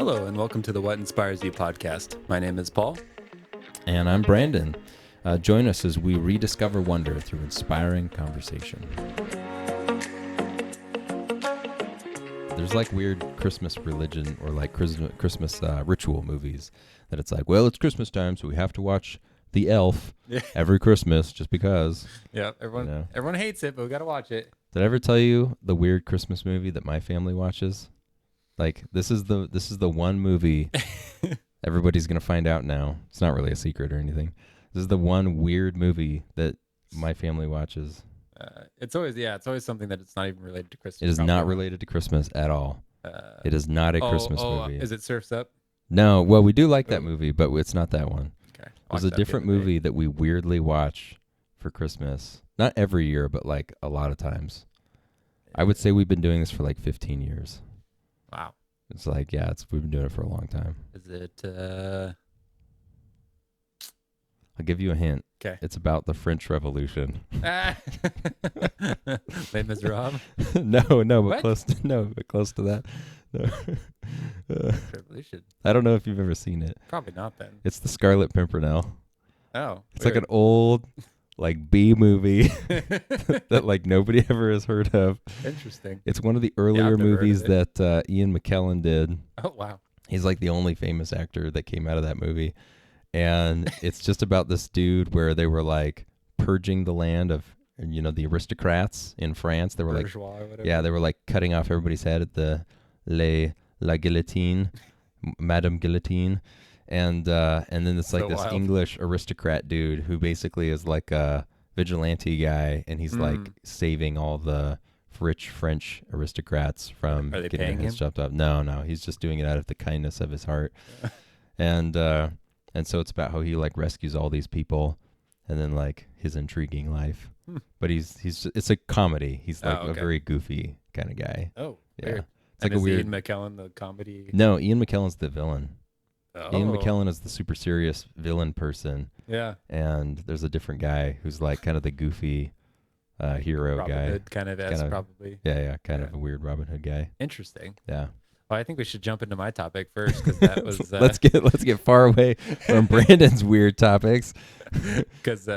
Hello, and welcome to the What Inspires You podcast. My name is Paul. And I'm Brandon. Join us as we rediscover wonder through inspiring conversation. There's like weird Christmas religion or like Christmas ritual movies that it's like, well, it's Christmas time, so we have to watch The Elf every Christmas just because. Yeah, everyone hates it, but we got to watch it. Did I ever tell you the weird Christmas movie that my family watches? Like, this is the one movie everybody's going to find out now. It's not really a secret or anything. This is the one weird movie that my family watches. It's always something that it's not even related to Christmas. It is not related to Christmas at all. It is not a Christmas movie. Is it Surf's Up? No, well, we do like that movie, but it's not that one. Okay. There's a different movie that we weirdly watch for Christmas. Not every year, but like a lot of times. I would say we've been doing this for like 15 years. Wow. It's like, we've been doing it for a long time. Is it, I'll give you a hint. Okay. It's about the French Revolution. Les Miserables? No, What? close to that. No. Revolution. I don't know if you've ever seen it. Probably not then. It's the Scarlet Pimpernel. Oh. It's like an old, like B movie that like nobody ever has heard of. Interesting. It's one of the I've earlier never heard movies of it. that Ian McKellen did. Oh, wow. He's like the only famous actor that came out of that movie. And it's just about this dude where they were like purging the land of, the aristocrats in France. They were Bourgeois or whatever. yeah, they were like cutting off everybody's head at the La Guillotine, Madame Guillotine. And then it's like So this wild. English aristocrat dude who basically is like a vigilante guy, and he's like saving all the rich French aristocrats from Are they getting paying their heads him? chopped off. No, he's just doing it out of the kindness of his heart. And so it's about how he like rescues all these people, and then like his intriguing life. But it's a comedy. He's like Oh, okay. a very goofy kind of guy. Oh, Yeah, weird. it's like And a is weird. Ian McKellen the comedy? No, Ian McKellen's the villain. Oh. Ian McKellen is the super serious villain person, Yeah. and there's a different guy who's like kind of the goofy hero Robin guy. Hood kind of probably. Yeah, kind Yeah. of a weird Robin Hood guy. Interesting. Yeah. Well, I think we should jump into my topic first because that was let's get far away from Brandon's weird topics. because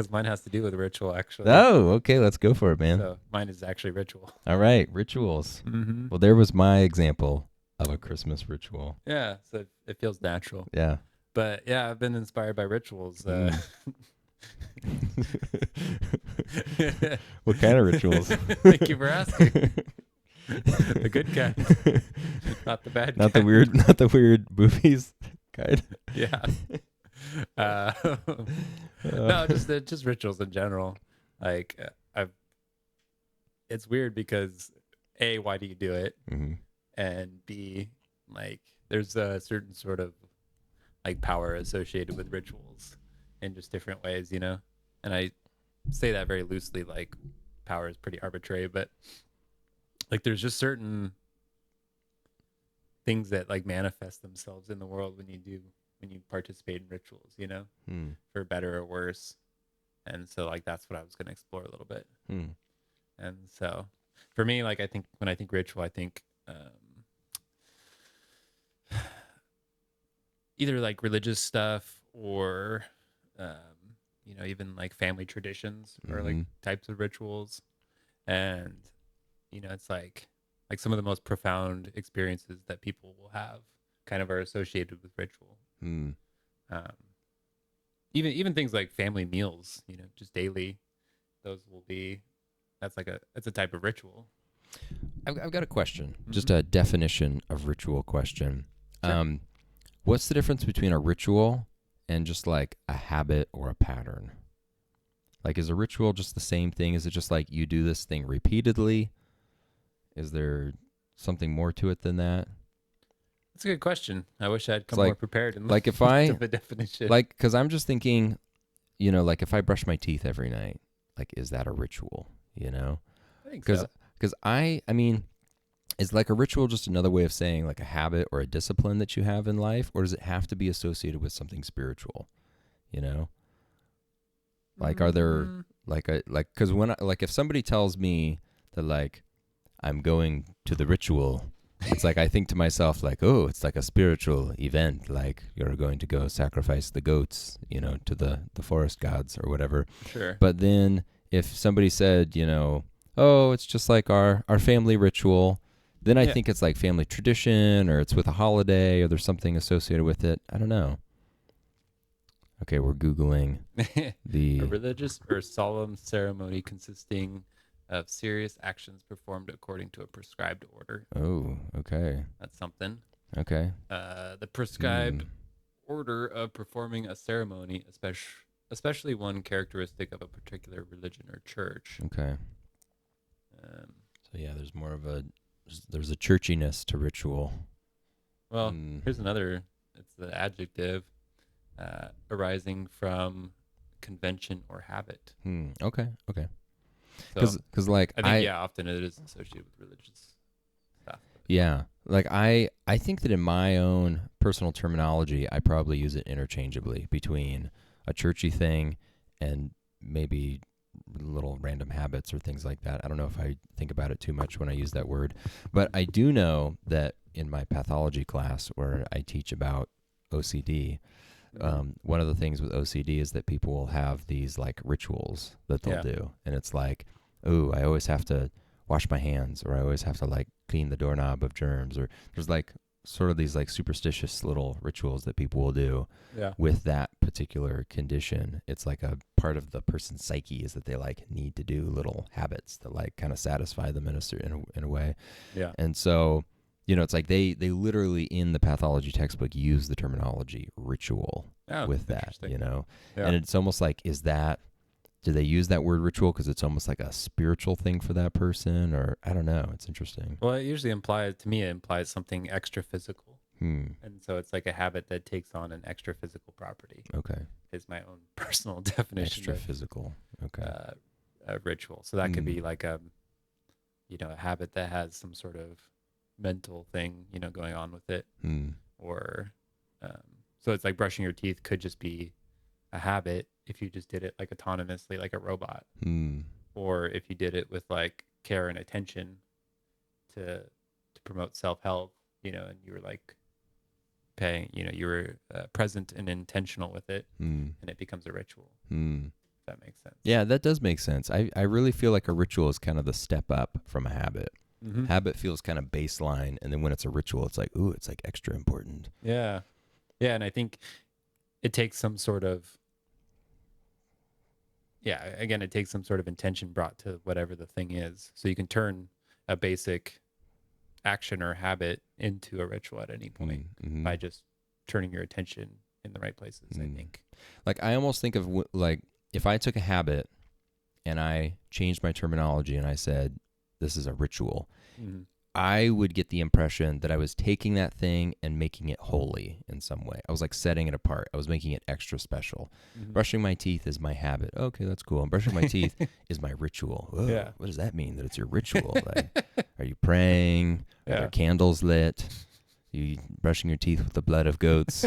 mine has to do with ritual actually. Oh, okay, let's go for it, man. So mine is actually ritual. All right, rituals. Mm-hmm. Well, there was my example of a Christmas ritual. Yeah, so it feels natural. Yeah. But yeah, I've been inspired by rituals. What kind of rituals? Thank you for asking. The good kind, not the bad. Not kind. the weird movies kind. Yeah. No, just rituals in general. Like it's weird because A, why do you do it? Mm-hmm. And B, like there's a certain sort of like power associated with rituals in just different ways, And I say that very loosely, like power is pretty arbitrary, but like there's just certain things that like manifest themselves in the world when you participate in rituals, for better or worse. And so like that's what I was going to explore a little bit. And so for me, like when I think ritual, I think either like religious stuff or even like family traditions or like types of rituals. And it's like some of the most profound experiences that people will have kind of are associated with ritual. Even things like family meals, just daily, that's a type of ritual. I've got a question, just a definition of ritual question. Sure. What's the difference between a ritual and just like a habit or a pattern? Like, is a ritual just the same thing? Is it just like you do this thing repeatedly? Is there something more to it than that? That's a good question. I wish I'd come like- more prepared and like if looked I- up the definition. Like, because I'm just thinking, like if I brush my teeth every night, like, is that a ritual? I think Because so. I mean, is like a ritual just another way of saying like a habit or a discipline that you have in life, or does it have to be associated with something spiritual? Like, are there because when if somebody tells me that like I'm going to the ritual It's like I think to myself, like, oh, it's like a spiritual event. Like you're going to go sacrifice the goats, to the forest gods or whatever. Sure. But then if somebody said, oh, it's just like our family ritual, then I Yeah. think it's like family tradition or it's with a holiday or there's something associated with it. I don't know. Okay, we're Googling A the. religious or solemn ceremony consisting of serious actions performed according to a prescribed order. Oh, okay. That's something. Okay. The prescribed Hmm. order of performing a ceremony, especially one characteristic of a particular religion or church. Okay. Um, So yeah, there's a churchiness to ritual. well, Hmm. here's another. It's the adjective arising from convention or habit. Okay. Okay. So Because like I think often it is associated with religious stuff. yeah, like I think that in my own personal terminology, I probably use it interchangeably between a churchy thing and maybe little random habits or things like that. I don't know if I think about it too much when I use that word, but I do know that in my pathology class where I teach about OCD, one of the things with OCD is that people will have these like rituals that they'll Yeah. do. And it's like, oh, I always have to wash my hands or I always have to like clean the doorknob of germs or there's like sort of these like superstitious little rituals that people will do Yeah. with that particular condition. It's like a part of the person's psyche is that they like need to do little habits that like kind of satisfy them in a way. Yeah. And so, it's like they literally in the pathology textbook use the terminology ritual Oh, with that, interesting. Yeah. Yeah. And it's almost like, do they use that word ritual because it's almost like a spiritual thing for that person? Or I don't know. It's interesting. Well, it usually implies something extra physical. Hmm. And so it's like a habit that takes on an extra physical property, Okay. is my own personal definition Extra of physical. Okay. a ritual. So that could be Hmm. like a habit that has some sort of mental thing, going on with it. Hmm. Or so it's like brushing your teeth could just be a habit if you just did it like autonomously, like a robot, Hmm. or if you did it with like care and attention to promote self-help, and you were like paying, you were present and intentional with it, Hmm. and it becomes a ritual. Hmm. If that makes sense. Yeah, that does make sense. I really feel like a ritual is kind of the step up from a habit. Mm-hmm. Habit feels kind of baseline, and then when it's a ritual, it's like, ooh, it's like extra important. Yeah. Yeah. And I think it takes some sort of, again, it takes some sort of intention brought to whatever the thing is. So you can turn a basic action or habit into a ritual at any point Mm-hmm. by just turning your attention in the right places, I think. Like I almost think of like if I took a habit and I changed my terminology and I said, this is a ritual, Mm-hmm. I would get the impression that I was taking that thing and making it holy in some way. I was like setting it apart. I was making it extra special. Mm-hmm. Brushing my teeth is my habit. Okay, that's cool. And brushing my teeth is my ritual. Whoa, Yeah. What does that mean that it's your ritual? Like, are you praying? Are Yeah. there candles lit? You brushing your teeth with the blood of goats?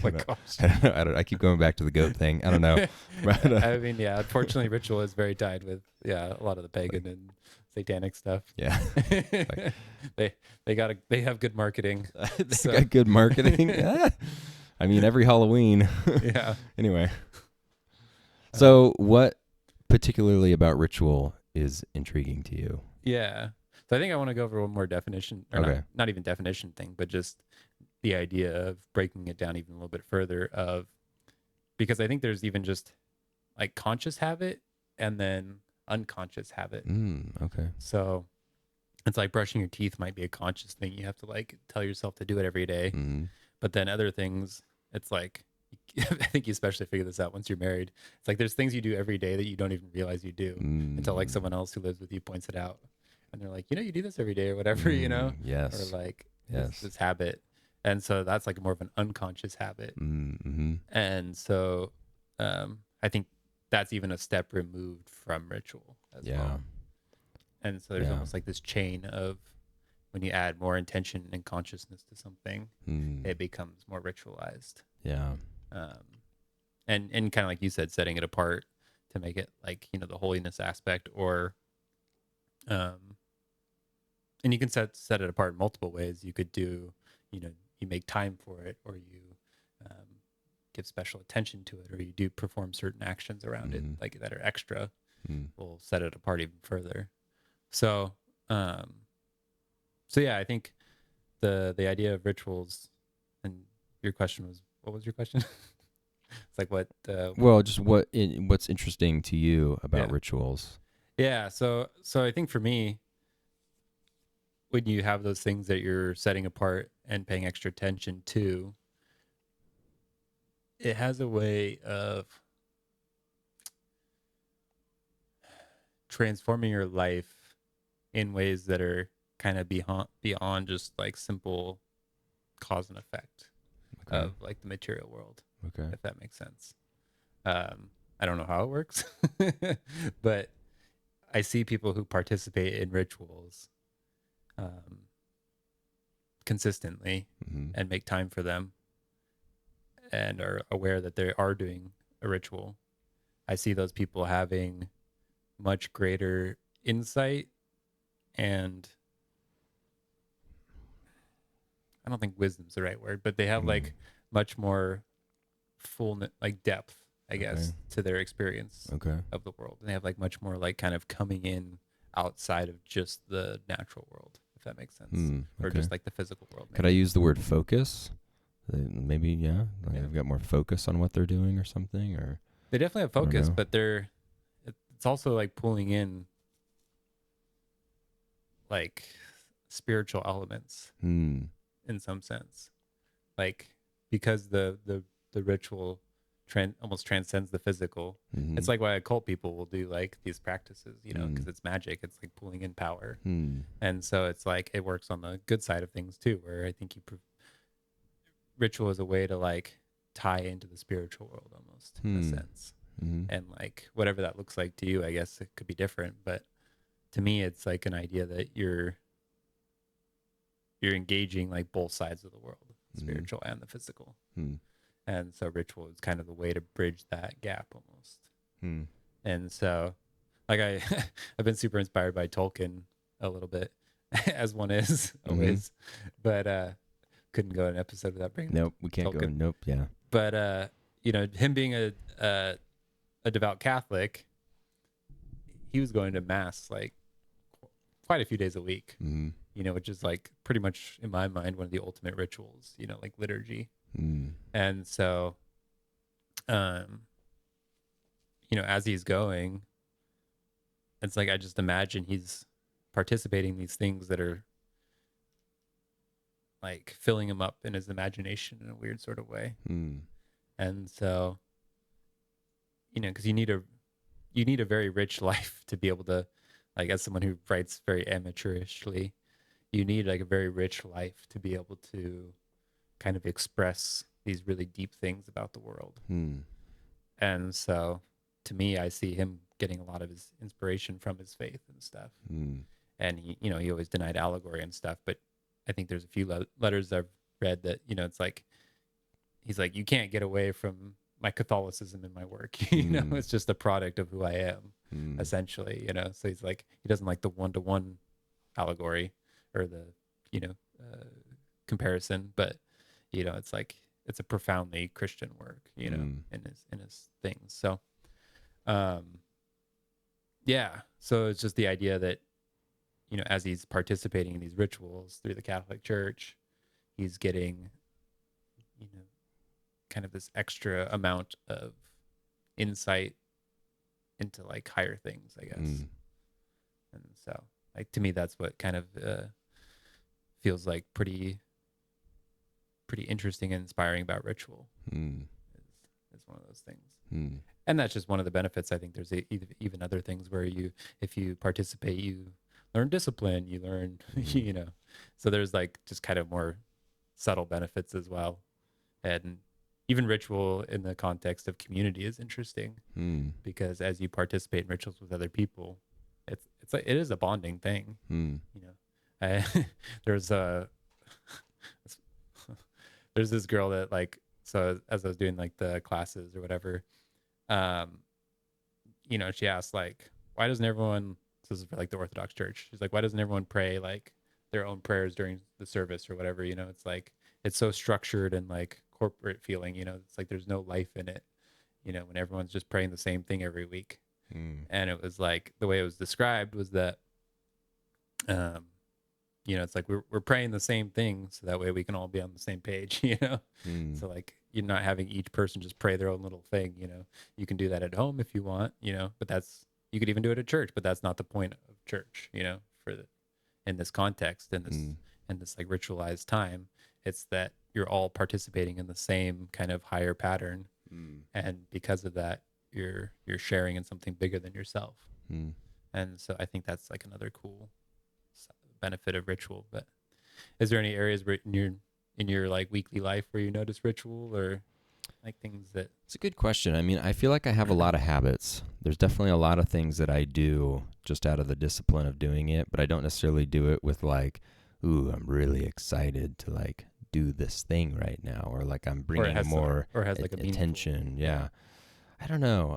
My gosh. I don't know. I keep going back to the goat thing. I don't know. But, I mean, yeah, unfortunately, ritual is very tied with, a lot of the pagan and satanic stuff. yeah. They have good marketing. They So- got good marketing. Yeah. I mean, every Halloween. Yeah. Anyway. So what particularly about ritual is intriguing to you? Yeah. So I think I want to go over one more definition, or Okay. not even definition thing, but just the idea of breaking it down even a little bit further because I think there's even just like conscious habit and then unconscious habit. Okay. So it's like brushing your teeth might be a conscious thing. You have to like tell yourself to do it every day. Mm. But then other things, it's like, I think you especially figure this out once you're married. It's like there's things you do every day that you don't even realize you do until like someone else who lives with you points it out. And they're like, you do this every day or whatever, Yes. or like Yes. this habit. And so that's like more of an unconscious habit. Mm-hmm. And so I think that's even a step removed from ritual as Yeah. well. And so there's Yeah. almost like this chain of when you add more intention and consciousness to something, it becomes more ritualized. Yeah. And kind of like you said, setting it apart to make it like, the holiness aspect or and you can set it apart in multiple ways. You could do, you make time for it, or you um, give special attention to it, or you do perform certain actions around it, Mm-hmm. like that are extra. Mm-hmm. Will set it apart even further. So, um, so yeah, I think the idea of rituals, and your question was, what was your question? It's like what? Well, just what's interesting to you about Yeah, rituals? yeah. So I think for me, when you have those things that you're setting apart and paying extra attention to, it has a way of transforming your life in ways that are kind of beyond just like simple cause and effect Okay. of like the material world, Okay. if that makes sense. I don't know how it works, but I see people who participate in rituals um, consistently Mm-hmm. and make time for them and are aware that they are doing a ritual. I see those people having much greater insight, and I don't think wisdom's the right word, but they have Mm. like much more full like depth, I Okay. guess, to their experience Okay. of the world. And they have like much more like kind of coming in outside of just the natural world, if that makes sense, or Okay. just like the physical world. Could I Maybe. use the word focus? Maybe, yeah. Like Yeah, they've got more focus on what they're doing or something, or they definitely have I don't focus, know. but it's also like pulling in like spiritual elements Hmm. in some sense, like because the ritual almost transcends the physical. Mm-hmm. It's like why occult people will do like these practices, Mm. because it's magic. It's like pulling in power, Hmm. and so it's like it works on the good side of things too, where I think ritual is a way to like tie into the spiritual world almost in a Hmm. sense, Mm-hmm. and like whatever that looks like to you, I guess it could be different, but to me, it's like an idea that you're engaging like both sides of the world, the Mm-hmm. spiritual and the physical. Hmm. And so ritual is kind of the way to bridge that gap almost. Hmm. And so like I've been super inspired by Tolkien a little bit, as one is Mm-hmm. always, but couldn't go an episode without bringing up Nope. We can't go. Tolkien. Nope. Yeah. But him being a devout Catholic, he was going to mass like quite a few days a week, Mm-hmm. which is like pretty much in my mind one of the ultimate rituals, like liturgy. Mm. And so um as he's going, it's like I just imagine he's participating in these things that are like filling him up in his imagination in a weird sort of way. Mm. And so because you need a very rich life to be able to, like, as someone who writes very amateurishly, you need like a very rich life to be able to kind of express these really deep things about the world. Mm. And so to me, I see him getting a lot of his inspiration from his faith and stuff. Mm. And he always denied allegory and stuff, but I think there's a few letters I've read that, it's like, he's like, you can't get away from my Catholicism in my work. Mm. It's just a product of who I am, Mm. essentially, so he's like, he doesn't like the one-to-one allegory or the, you know, uh, comparison, but, it's like, it's a profoundly Christian work, Mm. in his things. So, yeah. So it's just the idea that, as he's participating in these rituals through the Catholic Church, he's getting, kind of this extra amount of insight into like higher things, I guess. Mm. And so, like, to me, that's what kind of feels like pretty interesting and inspiring about ritual. Mm. Is one of those things. Mm. And that's just one of the benefits. I think there's even other things where if you participate, you learn discipline, you learn, so there's like just kind of more subtle benefits as well. And even ritual in the context of community is interesting Mm. because as you participate in rituals with other people, it's like, it is a bonding thing. Mm. I, there's a, there's this girl that, like, so as I was doing like the classes or whatever, she asked like, why doesn't everyone, this is for like the Orthodox Church, she's like, why doesn't everyone pray like their own prayers during the service or whatever. It's like it's so structured and like corporate feeling. It's like there's no life in it. When everyone's just praying the same thing every week. Mm. And it was like the way it was described was that um it's like we're praying the same thing so that way we can all be on the same page. Mm. So like you're not having each person just pray their own little thing. You can do that at home if you want, but that's you could even do it at church, but that's not the point of church, for the in this context, Mm. in this like ritualized time. It's that you're all participating in the same kind of higher pattern, Mm. and because of that you're sharing in something bigger than yourself. Mm. And so I think that's like another cool benefit of ritual. But is there any areas where in your like weekly life where you notice ritual or like things that It's a good question. I mean, I feel like I have a lot of habits. There's definitely a lot of things that I do just out of the discipline of doing it, but I don't necessarily do it with like, ooh, I'm really excited to like do this thing right now, or like I'm bringing more or has like a meaningful- attention. Yeah. I don't know.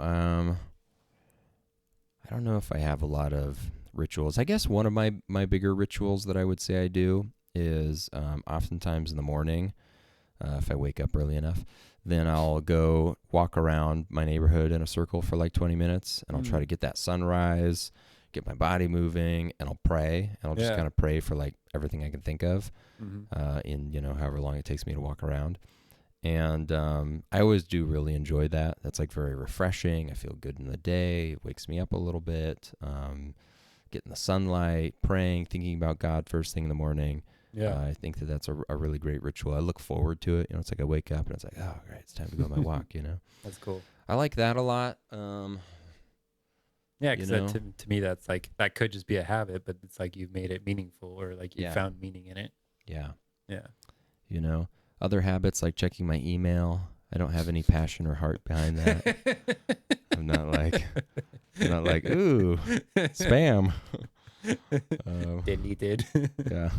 I don't know if I have a lot of rituals. I guess one of my bigger rituals that I would say I do is oftentimes in the morning, if I wake up early enough, then I'll go walk around my neighborhood in a circle for like 20 minutes, and I'll try to get that sunrise, get my body moving, and I'll pray, and I'll just kind of pray for like everything I can think of in, however long it takes me to walk around. And I always do really enjoy that. That's like very refreshing. I feel good in the day. It wakes me up a little bit. Getting the sunlight, praying, thinking about God first thing in the morning. Yeah. I think that's a really great ritual. I look forward to it. It's like I wake up and it's like, oh, great, it's time to go on my walk, That's cool. I like that a lot. Yeah, because to me, that's like, that could just be a habit, but it's like you've made it meaningful or like you found meaning in it. Yeah. Yeah. Other habits like checking my email. I don't have any passion or heart behind that. I'm not like, ooh, spam. Deleted. Yeah.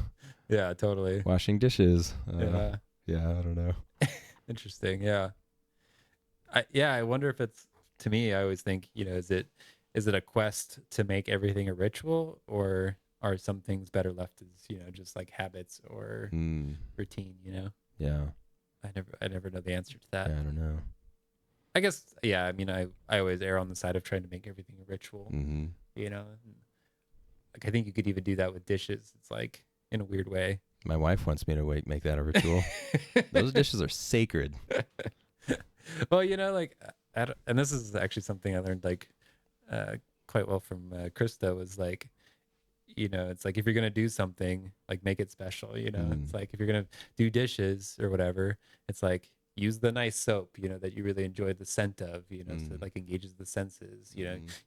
Yeah, totally. Washing dishes. Yeah. Yeah, I don't know. Interesting. Yeah. I wonder if it's, to me, I always think, is it a quest to make everything a ritual, or are some things better left as, just like habits or routine, Yeah. I never know the answer to that. Yeah, I don't know. I guess, yeah, I mean, I always err on the side of trying to make everything a ritual, Mm-hmm. Like I think you could even do that with dishes. It's like in a weird way. My wife wants me to make that a ritual. Those dishes are sacred. Well, like, and this is actually something I learned like quite well from Krista, was like, it's like if you're gonna do something, like make it special. It's like if you're gonna do dishes or whatever, it's like use the nice soap, that you really enjoy the scent of, so it like engages the senses.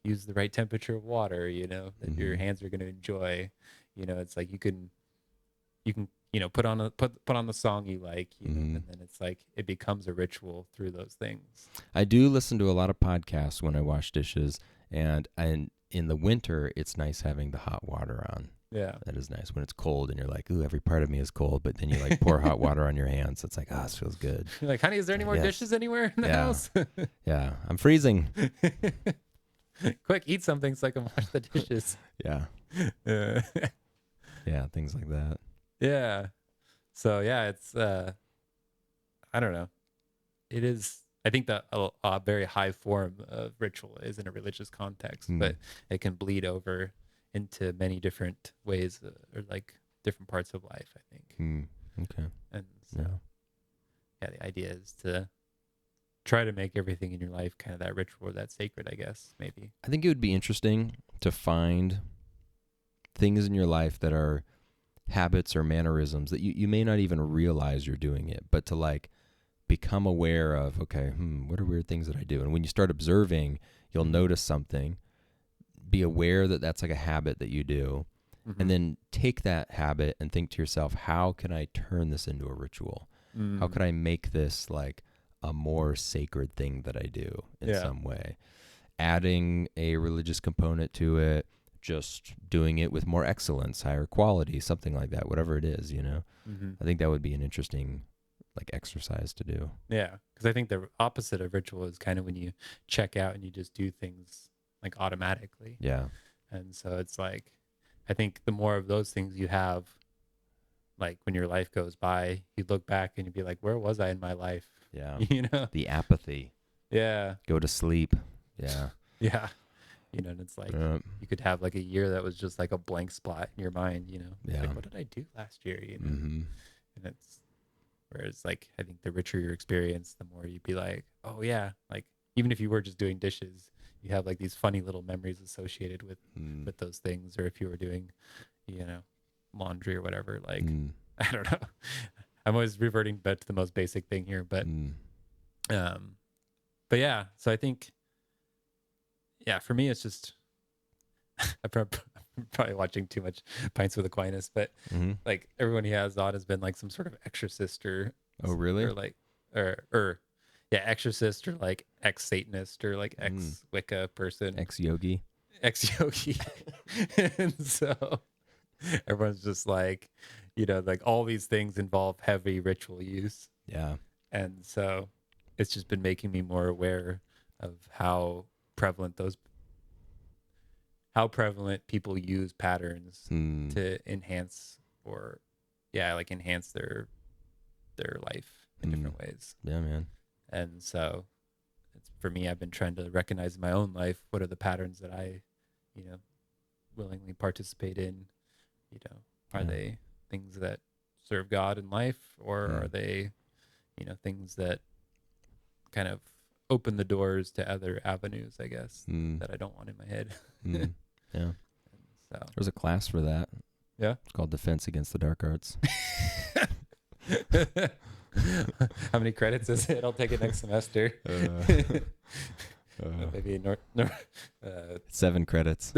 Use the right temperature of water, that your hands are gonna enjoy. It's like you can put on the song you like, and then it's like it becomes a ritual through those things. I do listen to a lot of podcasts when I wash dishes, and in the winter it's nice having the hot water on. Yeah, that is nice when it's cold and you're like, ooh, every part of me is cold, but then you like pour hot water on your hands. It's like, oh, this feels good. You're like, honey, is there any more dishes anywhere in the house? Yeah, I'm freezing. Quick, eat something so I can wash the dishes. Yeah. Yeah, things like that. Yeah. So yeah, it's I don't know. It is, I think that a very high form of ritual is in a religious context, but it can bleed over into many different ways or like different parts of life, I think. Okay. And so, yeah, the idea is to try to make everything in your life kind of that ritual or that sacred, I guess, maybe. I think it would be interesting to find things in your life that are habits or mannerisms that you may not even realize you're doing it, but to like become aware of, okay, what are weird things that I do? And when you start observing, you'll notice something, be aware that that's like a habit that you do, and then take that habit and think to yourself, how can I turn this into a ritual? How can I make this like a more sacred thing that I do in some way? Adding a religious component to it, just doing it with more excellence, higher quality, something like that, whatever it is, I think that would be an interesting like exercise to do. Yeah, because I think the opposite of ritual is kind of when you check out and you just do things like automatically. Yeah. And so it's like, I think the more of those things you have, like when your life goes by, you'd look back and you'd be like, where was I in my life? Yeah. You know? The apathy. Yeah. Go to sleep. Yeah. Yeah. You know, and it's like Uh, you could have like a year that was just like a blank spot in your mind, you know? It's Yeah. like, what did I do last year? You know? mm-hmm. And it's whereas like I think the richer your experience, the more you'd be like, oh yeah, like even if you were just doing dishes, you have like these funny little memories associated Mm. with those things. Or if you were doing, you know, laundry or whatever, like Mm. I don't know. I'm always reverting back to the most basic thing here, Mm. um, but yeah. So I think, yeah, for me, it's just I'm probably watching too much Pints with Aquinas, but Mm-hmm. like everyone he has on has been like some sort of exorcist Oh, really? or like or yeah, exorcist or like ex Satanist or like ex Wicca person, Ex-yogi. ex yogi, and so everyone's just like, you know, like all these things involve heavy ritual use, Yeah. and so it's just been making me more aware of prevalent those how prevalent people use patterns Mm. to enhance or yeah, like enhance their life in different ways. Yeah, man. And so it's for me, I've been trying to recognize in my own life what are the patterns that I, you know, willingly participate in. You know, are Yeah. they things that serve God in life, or are they, you know, things that kind of open the doors to other avenues, I guess, that I don't want in my head. Yeah. So There's a class for that. yeah. It's called Defense Against the Dark Arts. How many credits is it? I'll take it next semester. Maybe 7 credits.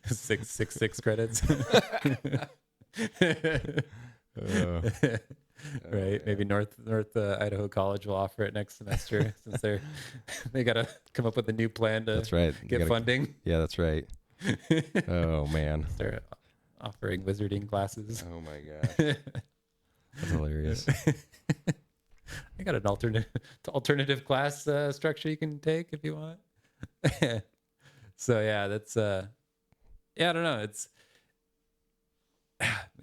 six credits. Right? Maybe North Idaho College will offer it next semester since they got to come up with a new plan to That's right. get funding. Yeah, that's right. Oh man. Start offering wizarding classes. Oh my gosh. That's hilarious. I got an alternative class structure you can take if you want. So yeah, that's yeah, I don't know. It's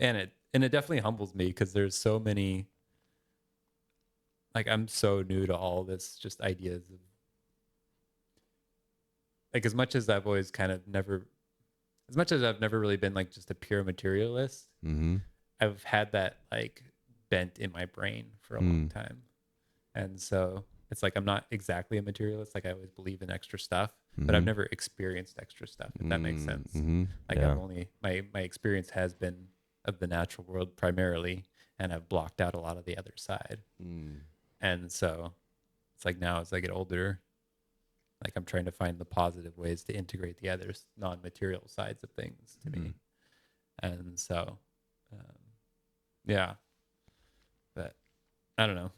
and it definitely humbles me because there's so many, like I'm so new to all this just ideas of like as much as I've never really been like just a pure materialist, I've had that like bent in my brain for a long time. And so it's like I'm not exactly a materialist. Like I always believe in extra stuff, but I've never experienced extra stuff, if that makes sense. Like Yeah. I've only my experience has been of the natural world primarily, and I've blocked out a lot of the other side. And so it's like now as I get older, like I'm trying to find the positive ways to integrate the other non-material sides of things to me. And so, yeah, but I don't know.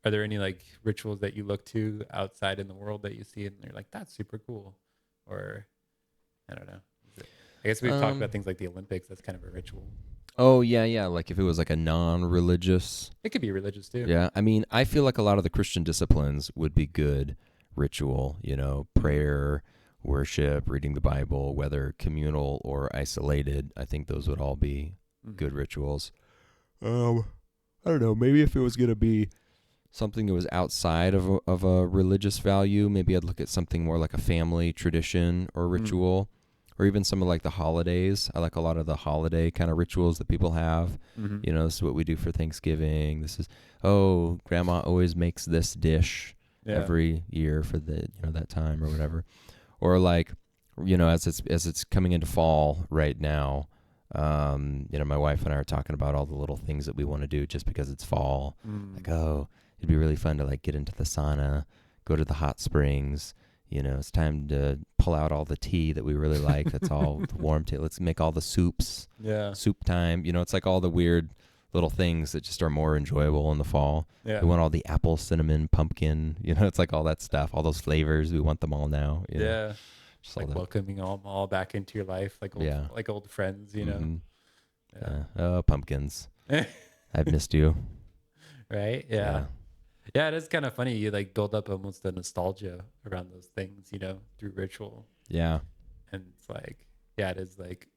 Are there any like rituals that you look to outside in the world that you see and you're like, that's super cool? Or I don't know. I guess we've talked about things like the Olympics. That's kind of a ritual. Oh yeah. Like if it was like a non-religious. It could be religious too. Yeah. I mean, I feel like a lot of the Christian disciplines would be good ritual, you know, prayer, worship, reading the Bible, whether communal or isolated. I think those would all be good rituals. I don't know. Maybe if it was going to be something that was outside of a religious value, maybe I'd look at something more like a family tradition or ritual, or even some of like the holidays. I like a lot of the holiday kind of rituals that people have. You know, this is what we do for Thanksgiving. This is, grandma always makes this dish every year for the, you know, that time or whatever. Or like, you know, as it's coming into fall right now, you know, my wife and I are talking about all the little things that we want to do just because it's fall. Like, it'd be really fun to like get into the sauna, go to the hot springs. You know, it's time to pull out all the tea that we really like. That's all warm tea. Let's make all the soups. Yeah. Soup time. You know, it's like all the weird little things that just are more enjoyable in the fall. Yeah. We want all the apple, cinnamon, pumpkin. You know, it's like all that stuff, all those flavors. We want them all now. You know? Yeah. Just like welcoming all back into your life, like old friends, you know. Yeah. Oh, pumpkins. I've missed you. Right? Yeah. Yeah, it is kind of funny. You like build up almost a nostalgia around those things, you know, through ritual. Yeah. And it's like, yeah, it is like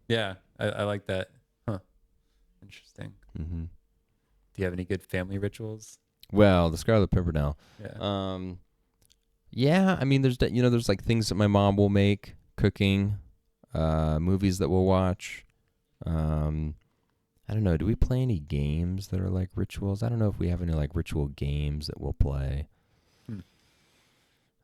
Yeah, I like that. Huh. Interesting. Mm-hmm. Do you have any good family rituals? Well, the Scarlet Pimpernel. Yeah. Um, yeah, I mean, there's like things that my mom will make, cooking, movies that we'll watch. Um, I don't know. Do we play any games that are like rituals? I don't know if we have any like ritual games that we'll play. Hmm.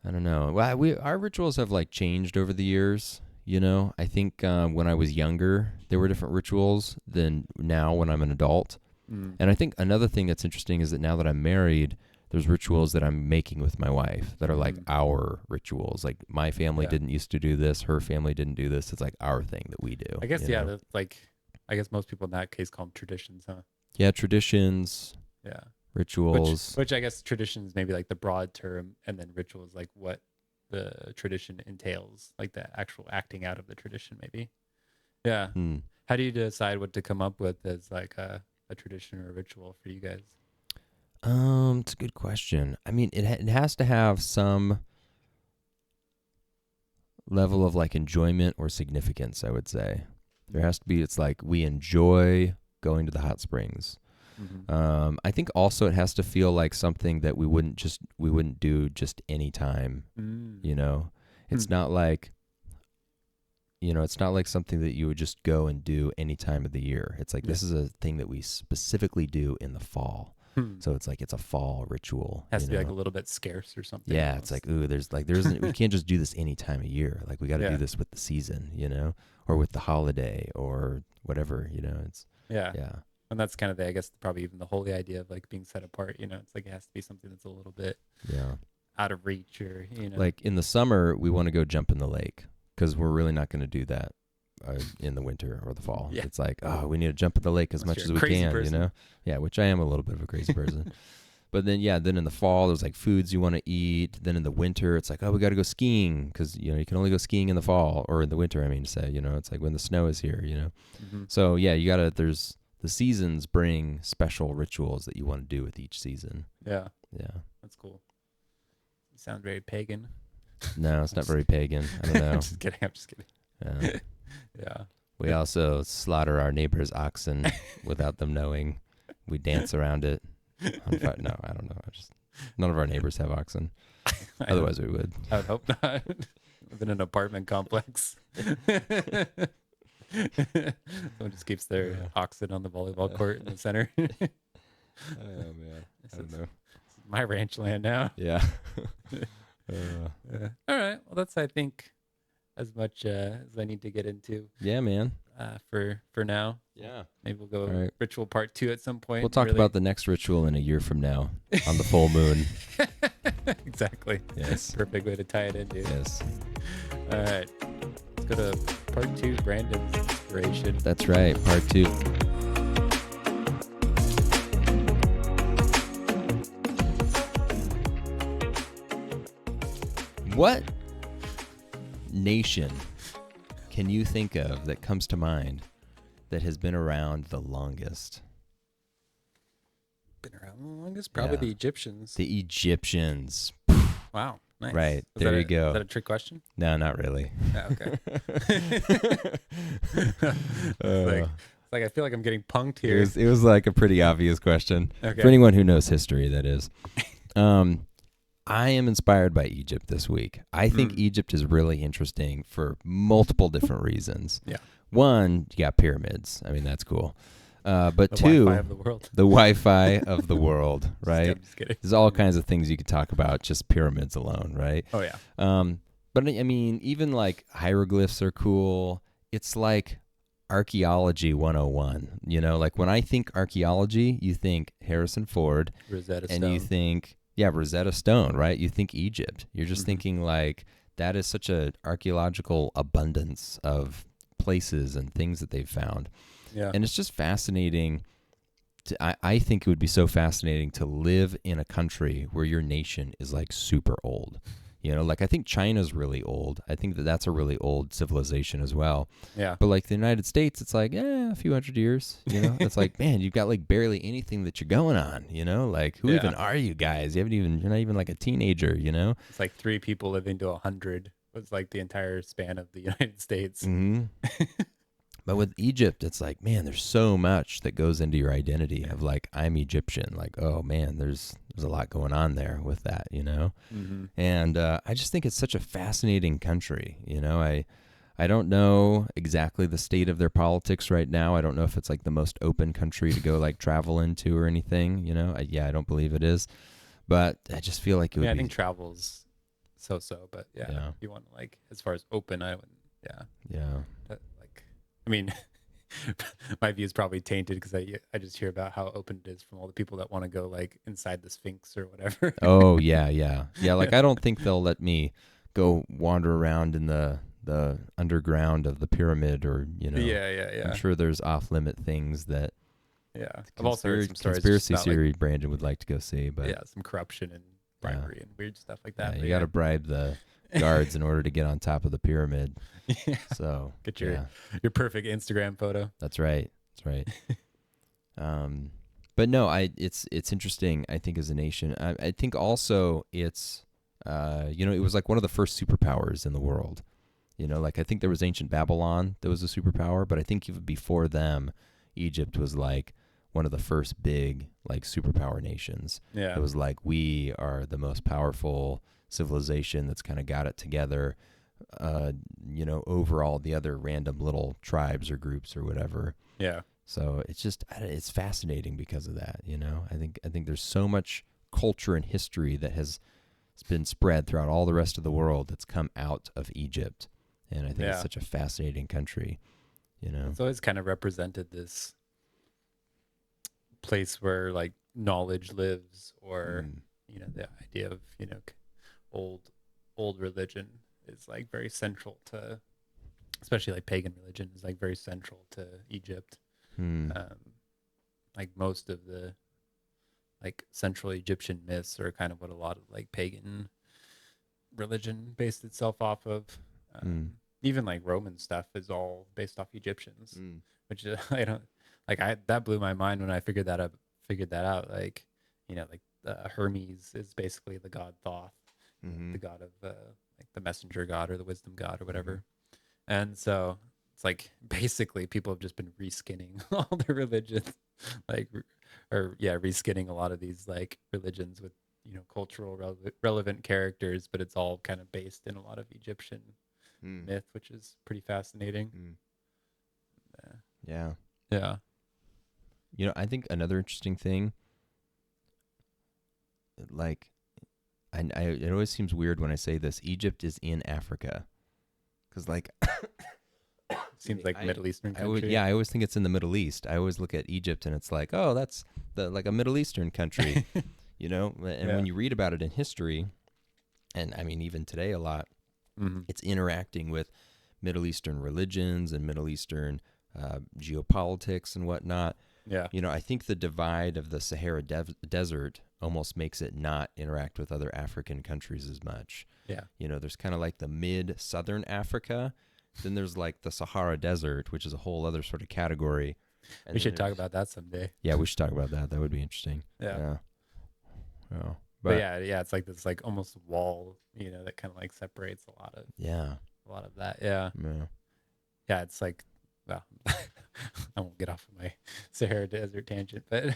I don't know. Well, our rituals have like changed over the years. You know, I think when I was younger, there were different rituals than now when I'm an adult. Mm. And I think another thing that's interesting is that now that I'm married, there's rituals that I'm making with my wife that are like our rituals. Like my family didn't used to do this, her family didn't do this. It's like our thing that we do. I guess, you yeah, know? that's like, I guess most people in that case call them traditions, huh? Yeah, traditions, Yeah. rituals. Which I guess traditions maybe like the broad term, and then rituals like what the tradition entails, like the actual acting out of the tradition, maybe. Yeah. Hmm. How do you decide what to come up with as like a tradition or a ritual for you guys? It's a good question. I mean, it has to have some level of like enjoyment or significance, I would say. There has to be, it's like we enjoy going to the hot springs. Mm-hmm. I think also it has to feel like something that we wouldn't do just any time, you know. It's not like it's not like something that you would just go and do any time of the year. It's like this is a thing that we specifically do in the fall. So it's like it's a fall ritual. Has to be like a little bit scarce or something. Yeah, almost. it's like there isn't we can't just do this any time of year. Like we got to do this with the season, or with the holiday or whatever, It's yeah. yeah. And that's kind of I guess probably even the holy idea of like being set apart. It's like it has to be something that's a little bit out of reach, or Like in the summer, we want to go jump in the lake because we're really not going to do that in the winter or the fall. Yeah. It's like, we need to jump in the lake as much as we can, person. Yeah, which I am a little bit of a crazy person. But then, then in the fall, there's like foods you want to eat. Then in the winter, it's like, we got to go skiing because, you can only go skiing in the fall or in the winter, I mean to say, it's like when the snow is here, Mm-hmm. So, there's the seasons bring special rituals that you want to do with each season. Yeah. Yeah. That's cool. You sound very pagan. No, it's not very pagan. I don't know. I'm just kidding. Yeah. Yeah. We also slaughter our neighbor's oxen without them knowing. We dance around it. No, I don't know. None of our neighbors have oxen. Otherwise, we would. I would hope not. Live in an apartment complex. Someone just keeps their oxen on the volleyball court in the center. Oh, man. I don't know. This is my ranch land now. Yeah. All right. Well, that's, I think, as much as I need to get into. Yeah, man. For now. Yeah. Maybe we'll go ritual part 2 at some point. We'll talk about the next ritual in a year from now on the full moon. Exactly. Yes. Perfect way to tie it in, dude. Yes. All right. Let's go to part 2, Brandon's inspiration. That's right. Part 2. What nation can you think of that comes to mind that has been around the longest? Been around the longest? Probably the Egyptians. The Egyptians. Wow. Nice. Right. There you go. Is that a trick question? No, not really. Yeah, okay. It's like I feel like I'm getting punked here. It was like a pretty obvious question. Okay. For anyone who knows history, that is. I am inspired by Egypt this week. I think Egypt is really interesting for multiple different reasons. Yeah. One, you got pyramids. I mean, that's cool. But the two, Wi-Fi of the world. The Wi-Fi of the world, right? I'm just kidding. There's all kinds of things you could talk about, just pyramids alone, right? Oh, yeah. But I mean, even like hieroglyphs are cool. It's like archaeology 101. Like when I think archaeology, you think Harrison Ford. Rosetta and Stone. you think, Rosetta Stone, right? You think Egypt. You're just thinking like that is such a archaeological abundance of places and things that they've found. Yeah. And it's just fascinating. I think it would be so fascinating to live in a country where your nation is like super old. Like I think China's really old. I think that's a really old civilization as well. Yeah. But like the United States, it's like, a few hundred years, It's like, man, you've got like barely anything that you're going on, Like who even are you guys? You're not even like a teenager, It's like 3 people living to 100 was like the entire span of the United States. Mm-hmm. But with Egypt, it's like, man, there's so much that goes into your identity of like, I'm Egyptian. Like, oh man, there's a lot going on there with that, you know? Mm-hmm. And I just think it's such a fascinating country. You know, I don't know exactly the state of their politics right now. I don't know if it's like the most open country to go like travel into or anything. You know, I don't believe it is. But I just feel like it would I be. think travel's so, but yeah, Yeah. if you want like as far as open, I wouldn't. Yeah, Yeah. like, I mean, my view is probably tainted because I just hear about how open it is from all the people that want to go like inside the Sphinx or whatever. Oh yeah, yeah, yeah. Like I don't think they'll let me go wander around in the underground of the pyramid, or you know. Yeah. I'm sure there's off limit things that Yeah, I've also heard some stories just conspiracy about, theory like, Brandon would like to go see, but yeah, some corruption and bribery and weird stuff like yeah, that. you but got to bribe the guards in order to get on top of the pyramid. yeah, So get your yeah, your perfect Instagram photo. that's right. That's right. But no, it's interesting. I think as a nation, I think also it's you know, it was like one of the first superpowers in the world. You know, like I think there was ancient Babylon that was a superpower, but I think even before them, Egypt was like one of the first big like superpower nations. Yeah, It was like we are the most powerful civilization that's kind of got it together. You know, over all the other random little tribes or groups or whatever. yeah, So it's fascinating because of that. You know, I think there's so much culture and history that has been spread throughout all the rest of the world that's come out of Egypt, and I think it's Yeah. such a fascinating country. You know, it's always kind of represented this place where like knowledge lives, or Mm, you know, the idea of, you know, old religion is like very central to, especially like pagan religion is like very central to Egypt. mm, Like most of the like central Egyptian myths are kind of what a lot of like pagan religion based itself off of. mm, Even like Roman stuff is all based off Egyptians, mm, which I don't like. I that blew my mind when I figured that up. Figured that out. Like, you know, like Hermes is basically the god Thoth, mhm, the god of like the messenger god or the wisdom god or whatever. And so it's like basically people have just been reskinning all their religions, like, or yeah, reskinning a lot of these like religions with, you know, cultural relevant characters, but it's all kind of based in a lot of Egyptian mm, myth, which is pretty fascinating. mm. Yeah. Yeah. Yeah. You know, I think another interesting thing, like, it always seems weird when I say this. Egypt is in Africa, because like Seems like Middle Eastern I would, country. yeah, I always think it's in the Middle East. I always look at Egypt and it's like, oh, that's like a Middle Eastern country, you know. And Yeah. when you read about it in history, and I mean even today a lot, Mm-hmm. it's interacting with Middle Eastern religions and Middle Eastern geopolitics and whatnot. Yeah. You know, I think the divide of the Sahara Desert almost makes it not interact with other African countries as much. Yeah. You know, there's kind of like the mid-southern Africa. Then there's like the Sahara Desert, which is a whole other sort of category. And We then should talk there's- about that someday. Yeah, we should talk about that. That would be interesting. Yeah. Yeah. Yeah. But yeah, it's like this like almost wall, you know, that kind of like separates a lot Yeah. of that. Yeah. Yeah. Yeah, it's like, well, I won't get off of my Sahara Desert tangent, but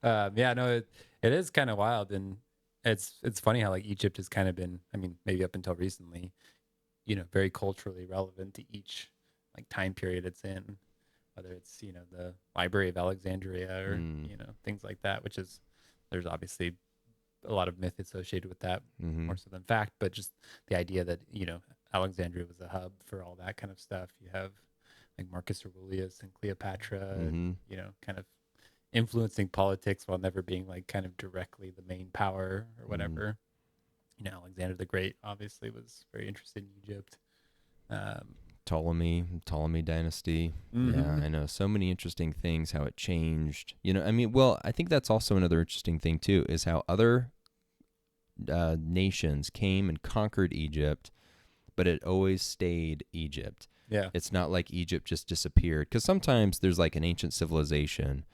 yeah, no, it is kind of wild, and it's funny how like Egypt has kind of been, I mean, maybe up until recently, you know, very culturally relevant to each like time period it's in, whether it's, you know, the Library of Alexandria or you know, things like that, which is, there's obviously a lot of myth associated with that, Mm-hmm. more so than fact, but just the idea that, you know, Alexandria was a hub for all that kind of stuff. You have like Marcus Aurelius and Cleopatra, and, you know, kind of influencing politics while never being like kind of directly the main power or whatever. You know, Alexander the Great obviously was very interested in Egypt. Ptolemy dynasty. Mhm. Yeah, I know. So many interesting things, how it changed. You know, I mean, well, I think that's also another interesting thing, too, is how other nations came and conquered Egypt, but it always stayed Egypt. Yeah. It's not like Egypt just disappeared. Because sometimes there's like an ancient civilization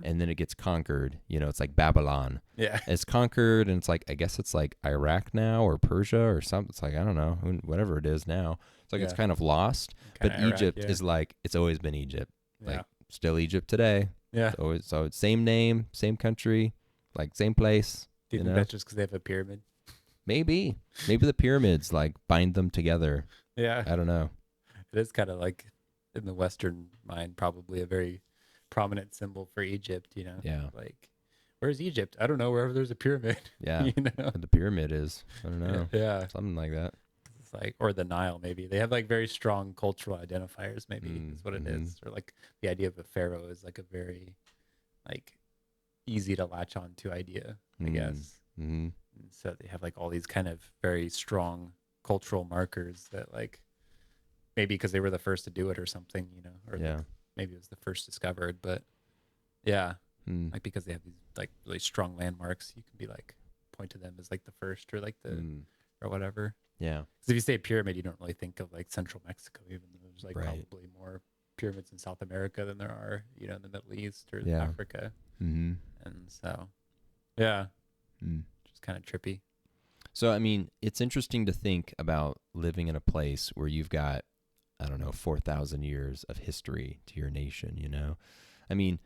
and then it gets conquered. You know, it's like Babylon. Yeah. It's conquered and it's like, I guess it's like Iraq now or Persia or something. It's like, I don't know, whatever it is now. It's like it's Yeah. kind of lost. Kind But of Iraq. Egypt Yeah. is like it's always been Egypt. Yeah. Like still Egypt today. Yeah. So it's same name, same country, like same place. Do you You think know, that's just because they have a pyramid? maybe the pyramids like bind them together. Yeah. I don't know. It is kind of like in the Western mind, probably a very prominent symbol for Egypt, you know? Yeah, Like, where's Egypt? I don't know, wherever there's a pyramid, yeah. you know? And the pyramid is I don't know Yeah. something like that. It's like, or the Nile, maybe. They have like very strong cultural identifiers, maybe is what it Mm-hmm. is. Or like the idea of a pharaoh is like a very, like, easy to latch on to idea, I guess. Mm-hmm. And so they have like all these kind of very strong cultural markers that, like, maybe because they were the first to do it or something, you know, or Yeah. like maybe it was the first discovered, but yeah, Mm. like because they have these like really strong landmarks, you can be like point to them as like the first or like the Mm. or whatever. Yeah. Because if you say pyramid, you don't really think of like central Mexico, even though there's like Right. probably more pyramids in South America than there are, you know, in the Middle East or Yeah. Africa. Mm-hmm. And so, yeah, Mm. just kind of trippy. So, I mean, it's interesting to think about living in a place where you've got, I don't know, 4,000 years of history to your nation, you know? I mean,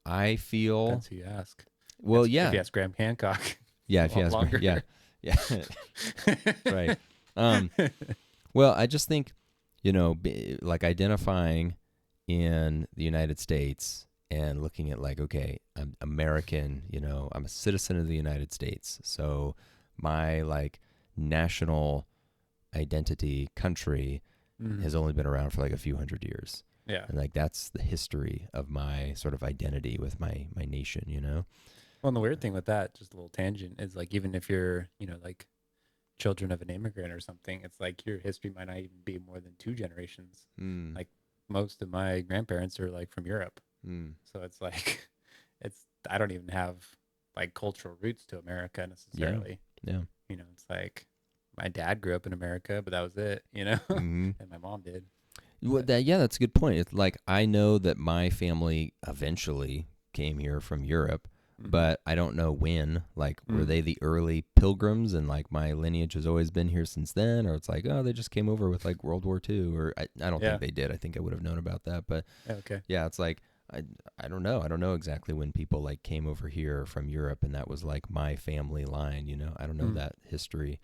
I feel, Depends who you ask. well, If yeah. you ask Graham Hancock, Yeah, it's if you a ask lot me. Yeah. longer. Yeah. Right. Well, I just think, you know, like identifying in the United States and looking at like, okay, I'm American, you know, I'm a citizen of the United States. So my like national identity country Mhm. has only been around for like a few hundred years. Yeah. And like that's the history of my sort of identity with my nation, you know? Well, and the weird thing with that, just a little tangent, is like even if you're, you know, like children of an immigrant or something, it's like your history might not even be more than 2 generations. Mm. Like most of my grandparents are like from Europe. Mm. So it's like, I don't even have like cultural roots to America necessarily. Yeah. You know, it's like my dad grew up in America, but that was it, you know, Mm-hmm. and my mom did. Well, yeah, that's a good point. It's like I know that my family eventually came here from Europe, Mhm. but I don't know when. Like, were Mm. they the early pilgrims, and like my lineage has always been here since then, or it's like, oh, they just came over with like World War II, or I don't Yeah. think they did. I think I would have known about that, but Yeah, okay. yeah, it's like I don't know. I don't know exactly when people like came over here from Europe, and that was like my family line. You know, I don't know Mm. that history.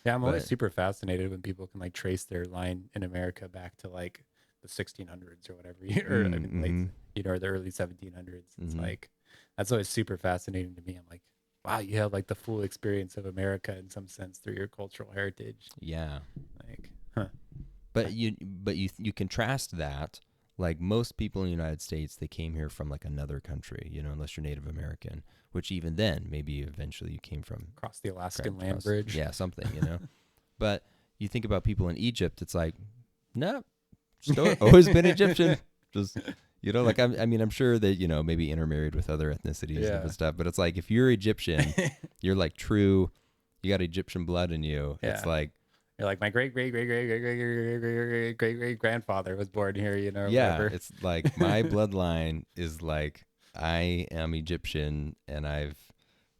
Yeah, I'm always But- super fascinated when people can like trace their line in America back to like the 1600s or whatever, or I mean, late, Mhm. you know, or the early 1700s. It's Mhm. like that's always super fascinating to me. I'm like, wow, you have like the full experience of America in some sense through your cultural heritage. Yeah. Like, huh? But you contrast that, like most people in the United States, they came here from like another country, you know, unless you're Native American, which even then maybe eventually you came from Across the Alaskan land across- bridge. yeah, something, you know. But you think about people in Egypt, it's like, no, just always been Egyptian, just you know, like I'm sure that you know maybe intermarried with other ethnicities Yeah. and stuff, but it's like if you're Egyptian, you're like true, you got Egyptian blood in you. It's Yeah. like. You're like my great great great great great great great great great great grandfather was born here, you know. Or Yeah, whatever. it's like my bloodline is like I am Egyptian and I've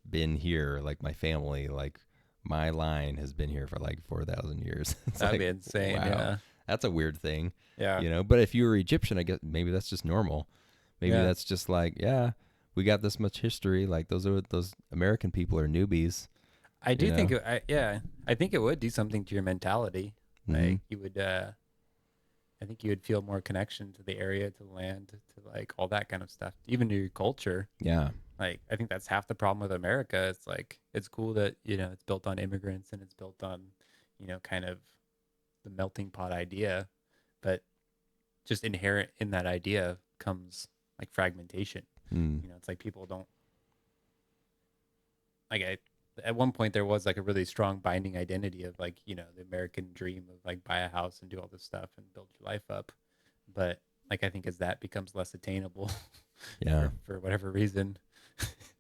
been here, like my family, like my line has been here for like 4,000 years. It's That'd like, be insane. wow, Yeah. that's a weird thing, Yeah. you know. But if you were Egyptian, I guess maybe that's just normal. Maybe Yeah. that's just like, yeah, we got this much history. Like those American people are newbies. I do you think, know? I think it would do something to your mentality. Mhm. Like you would, I think you would feel more connection to the area, to the land, to like all that kind of stuff, even to your culture. Yeah, Like I think that's half the problem with America. It's like it's cool that you know it's built on immigrants and it's built on, you know, kind of the melting pot idea, but just inherent in that idea comes like fragmentation. Mm. You know, it's like people don't at one point there was like a really strong binding identity of like, you know, the American dream of like buy a house and do all this stuff and build your life up. But like I think as that becomes less attainable Yeah, for whatever reason,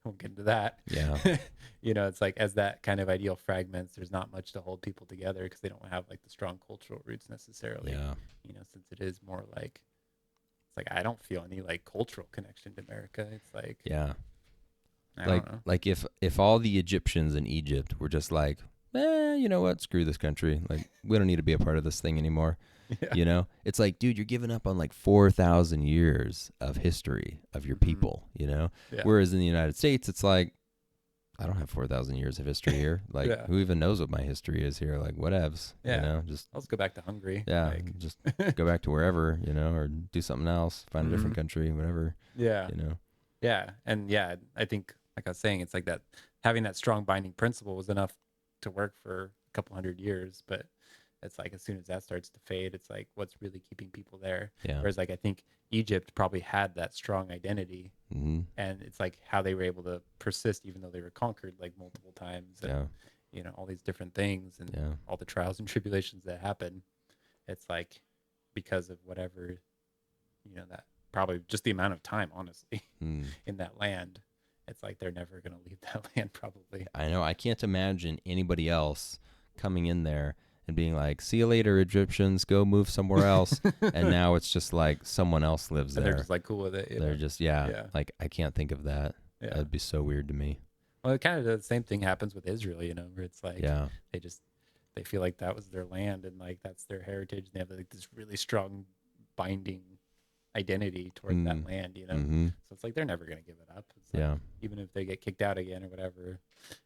won't get into that. yeah, You know, it's like as that kind of ideal fragments, there's not much to hold people together because they don't have like the strong cultural roots necessarily. yeah. You know, since it is more like it's like I don't feel any like cultural connection to America. It's like Yeah. I Like don't know. like if all the Egyptians in Egypt were just like, you know what? Screw this country. Like, we don't need to be a part of this thing anymore. Yeah. You know, it's like, dude, you're giving up on like 4,000 years of history of your people, you know? Yeah. Whereas in the United States, it's like, I don't have 4,000 years of history here. Like, Yeah. who even knows what my history is here? Like, whatevs, Yeah. you know, just, Let's go back to Hungary. yeah, Like, just go back to wherever, you know, or do something else, find a different Mhm. country, whatever, yeah. you know? Yeah. And yeah, I think, like I was saying, it's like that having that strong binding principle was enough to work for a couple hundred years. But it's like as soon as that starts to fade, it's like what's really keeping people there. Yeah. Whereas, like, I think Egypt probably had that strong identity. Mm-hmm. And it's like how they were able to persist even though they were conquered like multiple times. And, Yeah. you know, all these different things and Yeah. all the trials and tribulations that happen. It's like because of whatever, you know, that probably just the amount of time, honestly, Mm. in that land. It's like they're never going to leave that land, probably. I know. I can't imagine anybody else coming in there and being like, "See you later, Egyptians. Go move somewhere else." And now it's just like someone else lives And they're there. just like cool with it. You They're know? just yeah, Yeah. Like I can't think of that. Yeah. That'd be so weird to me. Well, it kind of the same thing happens with Israel, you know, where it's like Yeah. they feel like that was their land and like that's their heritage. And they have like this really strong binding identity toward that Mm. land, you know. Mm-hmm. So it's like they're never going to give it up. It's like, Yeah. even if they get kicked out again or whatever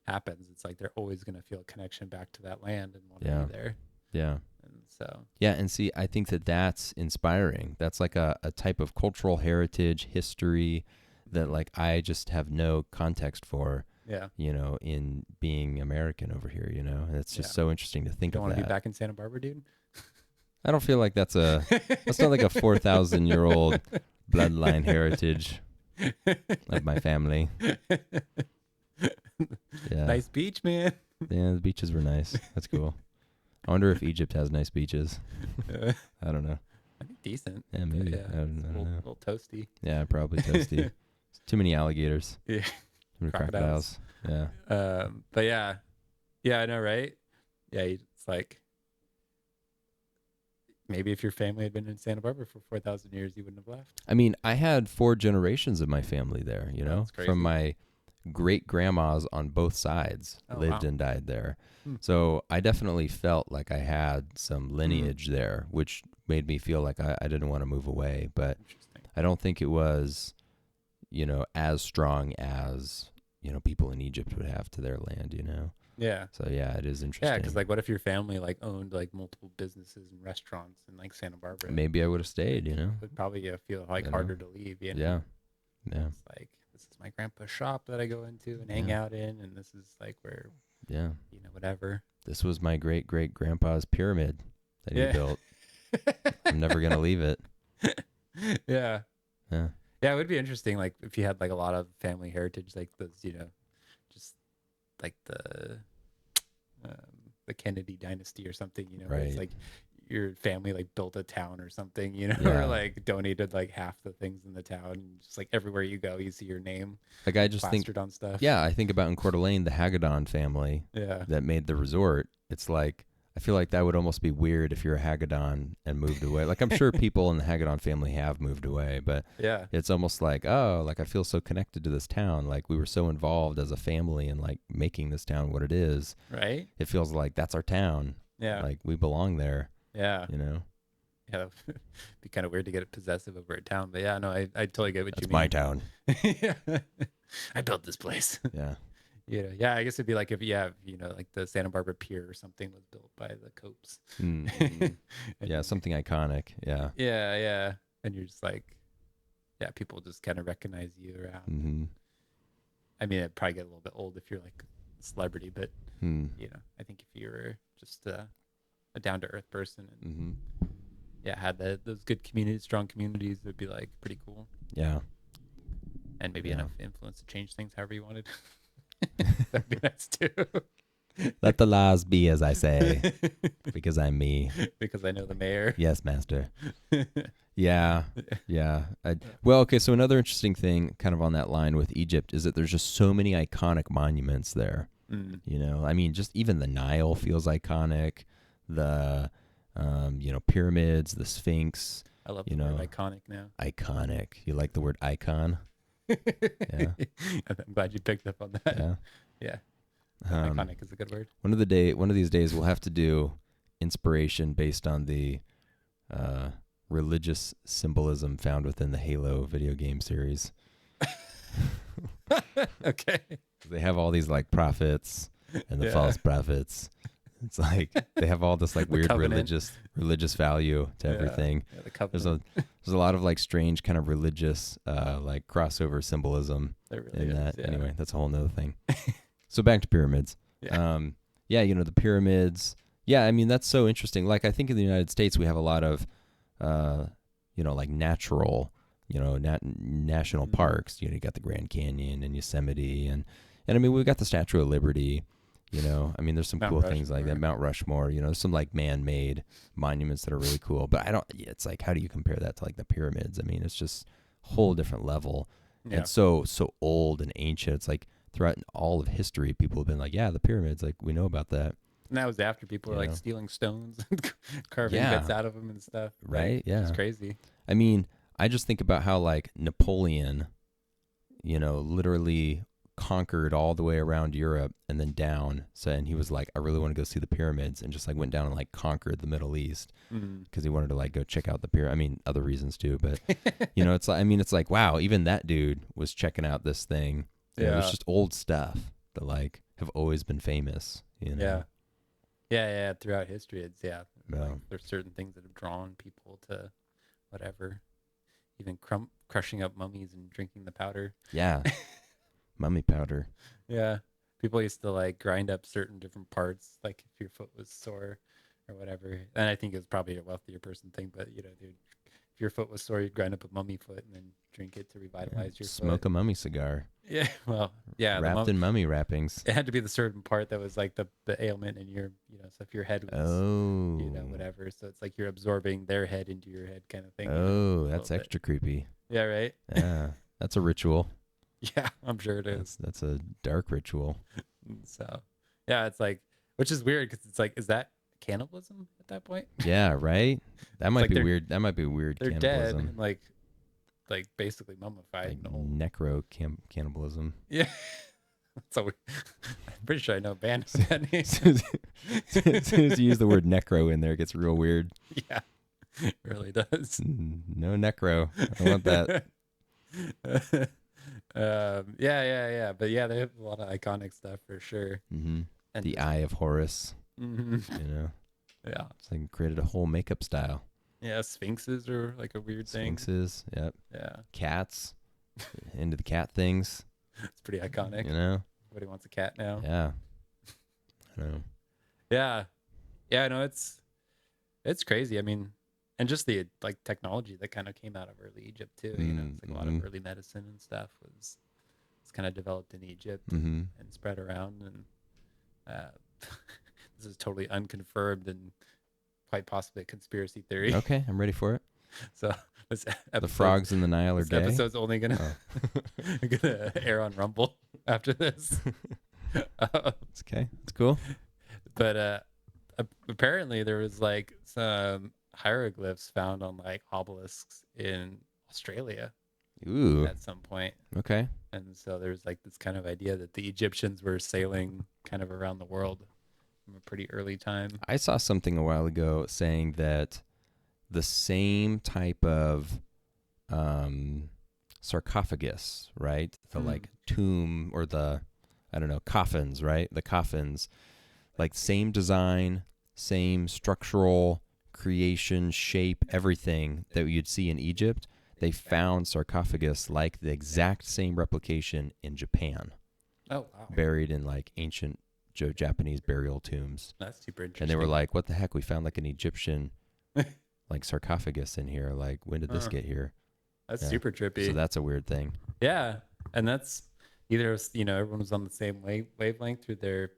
happens, it's like they're always going to feel a connection back to that land and want to Yeah. be there. Yeah. And so, Yeah. And see, I think that that's inspiring. That's like a type of cultural heritage, history that like I just have no context for, yeah, you know, in being American over here, you know. And it's just Yeah. so interesting to think don't of want to that. be back in Santa Barbara, dude. I don't feel like that's not like a 4,000-year-old bloodline heritage of my family. Yeah. Nice beach, man. Yeah, the beaches were nice. That's cool. I wonder if Egypt has nice beaches. I I don't know. think decent. Yeah, maybe. Yeah, I don't it's a know. little toasty. Yeah, probably toasty. Too many alligators. Yeah. Too many Crocodiles. crocodiles. Yeah. But yeah, I know, right? Yeah, it's like maybe if your family had been in Santa Barbara for 4,000 years, you wouldn't have left. I mean, I had 4 generations of my family there, you know, That's crazy. from my great grandmas on both sides Oh, lived wow. and died there. Hmm. So I definitely felt like I had some lineage there, which made me feel like I didn't want to move away. But Interesting. I don't think it was, you know, as strong as, you know, people in Egypt would have to their land, you know. Yeah. So yeah, it is Yeah, interesting. because like, what if your family like owned like multiple businesses and restaurants in like Santa Barbara? Maybe I would have stayed, you know. It would probably feel like You know? harder to leave. You know? Yeah. Yeah. It's like this is my grandpa's shop that I go into and hang Yeah. out in, and this is like where Yeah. you know whatever. This was my great great grandpa's pyramid that he Yeah. built. I'm never gonna leave it. Yeah. Yeah. Yeah, it would be interesting, like if you had like a lot of family heritage, like those, you know, just like the Kennedy dynasty or something, you know, where it's Right. like your family like built a town or something, you know, Yeah. or like donated like half the things in the town, and just like everywhere you go, you see your name Like I just think, plastered on stuff. yeah, I think about in Coeur d'Alene, the Hagedon family Yeah. that made the resort. It's like I feel like that would almost be weird if you're a Hagedon and moved away. Like I'm sure people in the Hagedon family have moved away, but Yeah. it's almost like, oh, like I feel so connected to this town. Like we were so involved as a family in like making this town what it is. Right. It feels like that's our town. Yeah. Like we belong there, Yeah. you know. Yeah. Be kind of weird to get possessive over a town, but yeah, no, I totally get what That's you my mean. town. Yeah. I built this place. Yeah. You know, yeah, I guess it'd be like if you know, like the Santa Barbara Pier or something was built by the Copes. Mm-hmm. And Yeah, something iconic. Yeah. yeah, yeah. And you're just like, yeah, people just kind of recognize you around. Mm-hmm. I mean, it'd probably get a little bit old if you're like a celebrity, but Hmm. you know, I think if you were just a down to earth person and Mm-hmm. yeah, had those good communities, strong communities, it'd be like pretty cool. Yeah. And maybe Yeah. enough influence to change things however you wanted. That'd be nice too. Let the laws be as I say, because I'm me. Because I know the mayor. Yes, master. Yeah. Yeah. Well, okay. So another interesting thing kind of on that line with Egypt is that there's just so many iconic monuments there. Mm. You know, I mean, just even the Nile feels iconic. The, you know, pyramids, the Sphinx, I love You the word know. iconic now. iconic. You like the word icon? Yeah. I'm glad you picked up on that. Yeah. Yeah. Iconic is a good word. One of these days, we'll have to do inspiration based on the religious symbolism found within the Halo video game series. Okay. They have all these like prophets and the Yeah. false prophets. It's like they have all this like The weird covenant. religious value to Yeah. everything. Yeah, the There's covenant. a lot of like strange kind of religious like crossover symbolism There really in is, that. yeah. Anyway, that's a whole nother thing. So back to pyramids. Yeah. Yeah, the pyramids. Yeah, I mean that's so interesting. Like I think in the United States we have a lot of like natural, national Mhm. parks. You got the Grand Canyon and Yosemite and I mean we've got the Statue of Liberty. I mean there's some Mount cool things like that. Rushmore. Mount Rushmore. There's some like man-made monuments that are really cool. But it's like how do you compare that to like the pyramids? I mean it's just a whole different level. Yeah. And so old and ancient. It's like throughout all of history, people have been like, yeah, the pyramids, like we know about that, And that was after people were You like know? stealing stones and carving Yeah. bits out of them and stuff. Right? Like, Yeah. It's crazy. I mean, I just think about how like Napoleon, literally conquered all the way around Europe and then down. So, and he was like, I really want to go see the pyramids, and just like went down and like conquered the Middle East Mm. because he wanted to like go check out the pyramid. I mean, other reasons too, but it's like, it's like, wow, even that dude was checking out this thing. It's Yeah. just old stuff that like have always been famous. Yeah. Yeah. Throughout history, it's Yeah. like, there's certain things that have drawn people to whatever. Even crushing up mummies and drinking the powder. Yeah. Mummy powder. Yeah. People used to like grind up certain different parts, like if your foot was sore or whatever. And I think it was probably a wealthier person thing, but dude, if your foot was sore, you'd grind up a mummy foot and then drink it to revitalize your Smoke foot. a mummy cigar. Yeah. Well, yeah. Wrapped in mummy wrappings. It had to be the certain part that was like the ailment in your, so if your head was, Oh. whatever. So it's like you're absorbing their head into your head kind of thing. Oh, a that's little bit. extra creepy. Yeah, right? Yeah. That's a ritual. Yeah, I'm sure it is. That's a dark ritual. So, yeah, it's like, which is weird because it's like, is that cannibalism at that point? Yeah, right? That might like be they're- weird. That might be weird They're dead cannibalism. and like basically mummified. Like and old. necro cannibalism. Yeah. So I'm pretty sure I know a band with that name. As soon as you use the word necro in there, it gets real weird. Yeah, it really does. No necro. I don't want that. Yeah. But yeah, they have a lot of iconic stuff for sure. Hmm. And The Eye of Horus. Mhm. Yeah. It's like created a whole makeup style. Yeah, sphinxes are like a weird thing. Sphinxes. Yep. Yeah, Cats. Into the cat things. it's pretty iconic. Everybody wants a cat now. Yeah. I know. Yeah. No, it's crazy. I mean, and just the like technology that kind of came out of early Egypt too. It's like a lot of Mhm. early medicine and stuff was kind of developed in Egypt Mm-hmm. and spread around. And this is totally unconfirmed and quite possibly a conspiracy theory. Okay, I'm ready for it. So this The episode, frogs in the Nile are this gay. episode's only gonna Oh. gonna air on Rumble after this. It's okay. It's cool. But apparently there was like some hieroglyphs found on like obelisks in Australia Ooh. at some point. Okay. And so there's like this kind of idea that the Egyptians were sailing kind of around the world from a pretty early time. I saw something a while ago saying that the same type of sarcophagus, right? The like tomb or the, I don't know, coffins, right? The coffins, like same design, same structural creation, shape, everything that you'd see in Egypt. They found sarcophagus like the exact same replication in Japan, Oh wow. buried in like ancient Japanese burial tombs. That's super interesting. And they were like, what the heck? We found like an Egyptian like sarcophagus in here. Like, when did this get here? That's yeah. super trippy. So that's a weird thing. Yeah. And that's either, everyone was on the same wavelength through their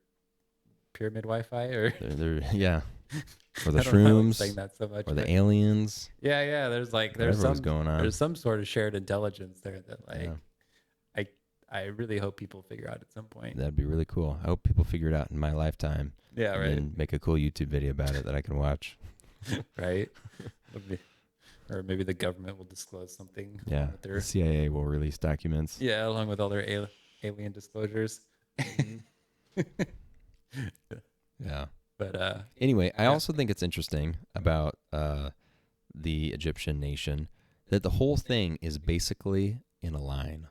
pyramid Wi-Fi or They're yeah. Or the I don't know why I'm shrooms. saying that so much, Or the but aliens. yeah. There's Whatever was going on. there's some sort of shared intelligence there that like Yeah. I really hope people figure out at some point. That'd be really cool. I hope people figure it out in my lifetime. Yeah, And right. then make a cool YouTube video about it that I can watch. Right. Or maybe the government will disclose something. Yeah. with their, The CIA will release documents. yeah, along with all their alien disclosures. Yeah. But Anyway, I Yeah. also think it's interesting about the Egyptian nation that the whole thing is basically in a line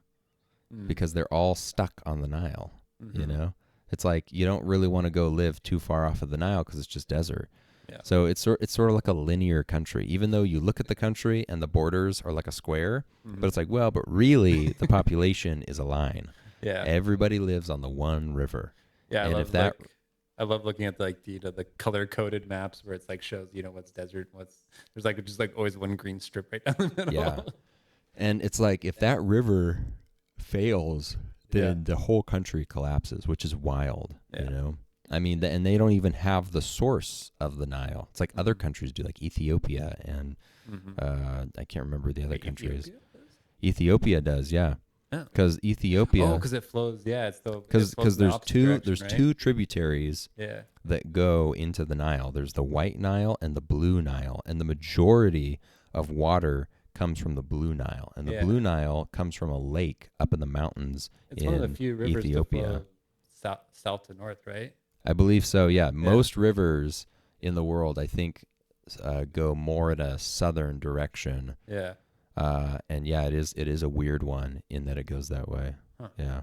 because they're all stuck on the Nile. You know, it's like you don't really want to go live too far off of the Nile because it's just desert. Yeah. So it's sort of like a linear country, even though you look at the country and the borders are like a square. But it's like, well, but really the population is a line. yeah. Everybody lives on the one river. Yeah, and if that I love looking at like the color coded maps where it's like shows what's desert, what's there's like just like always one green strip right down the middle. Yeah. And it's like if that river fails, then the whole country collapses, which is wild, Yeah. you know? I mean, and they don't even have the source of the Nile. It's like other countries do, like Ethiopia and I can't remember the other countries. Ethiopia does, yeah. Because Ethiopia, because it flows. Yeah, it's the because there's right? two tributaries Yeah, that go into the Nile. There's the White Nile and the Blue Nile, and the majority of water comes from the Blue Nile, and the Yeah. Blue Nile comes from a lake up in the mountains it's in one of the few rivers Ethiopia. to flow south to north, right? I believe so. Yeah, most rivers in the world, I think, go more in a southern direction. Yeah, And yeah, it is a weird one in that it goes that way. Huh. Yeah.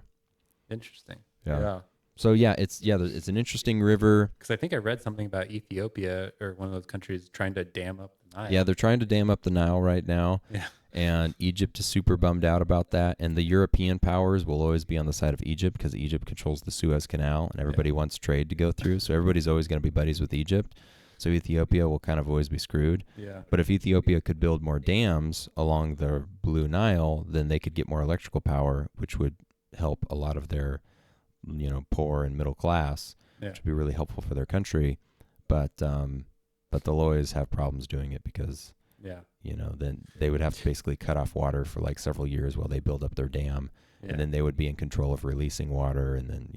interesting. Yeah. So yeah, it's an interesting river. Because I think I read something about Ethiopia or one of those countries trying to dam up the Nile. Yeah, they're trying to dam up the Nile right now. Yeah. And Egypt is super bummed out about that. And the European powers will always be on the side of Egypt because Egypt controls the Suez Canal and everybody wants trade to go through. So everybody's always going to be buddies with Egypt. So Ethiopia will kind of always be screwed. Yeah. But if Ethiopia could build more dams along the Blue Nile, then they could get more electrical power, which would help a lot of their, poor and middle class, Yeah. which would be really helpful for their country. But they'll always have problems doing it because, Yeah. then they would have to basically cut off water for like several years while they build up their dam. Yeah. And then they would be in control of releasing water. And then,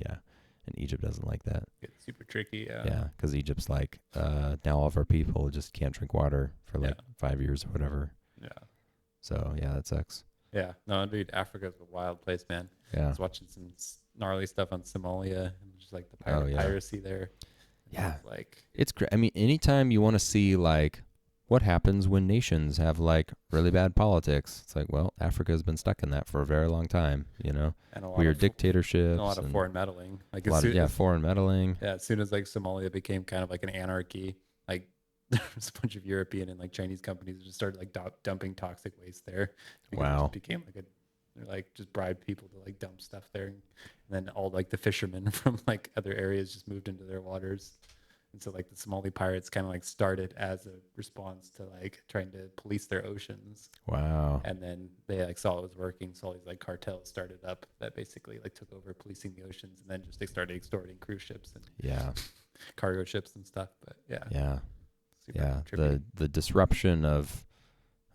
and Egypt doesn't like that. It's super tricky. Yeah, because Egypt's like, now all of our people just can't drink water for like 5 years or whatever. Yeah. So, yeah, that sucks. Yeah. No, dude, Africa's a wild place, man. I Yeah. was watching some gnarly stuff on Somalia and just like the piracy there. Yeah. It's like, It's great. I mean, anytime you want to see like what happens when nations have like really bad politics, it's like, well, Africa has been stuck in that for a very long time, and a lot weird of dictatorships. a lot of and foreign meddling. Like a lot of, foreign meddling. Yeah, as soon as like Somalia became kind of like an anarchy, like there was a bunch of European and like Chinese companies that just started like dumping toxic waste there. Because Wow. It just became like just bribed people to like dump stuff there, and then all like the fishermen from like other areas just moved into their waters. And so like the Somali pirates kind of like started as a response to like trying to police their oceans. Wow. And then they like saw it was working, so all these like cartels started up that basically like took over policing the oceans, and then just they started extorting cruise ships and Yeah. cargo ships and stuff. But Yeah. super trippy. The disruption of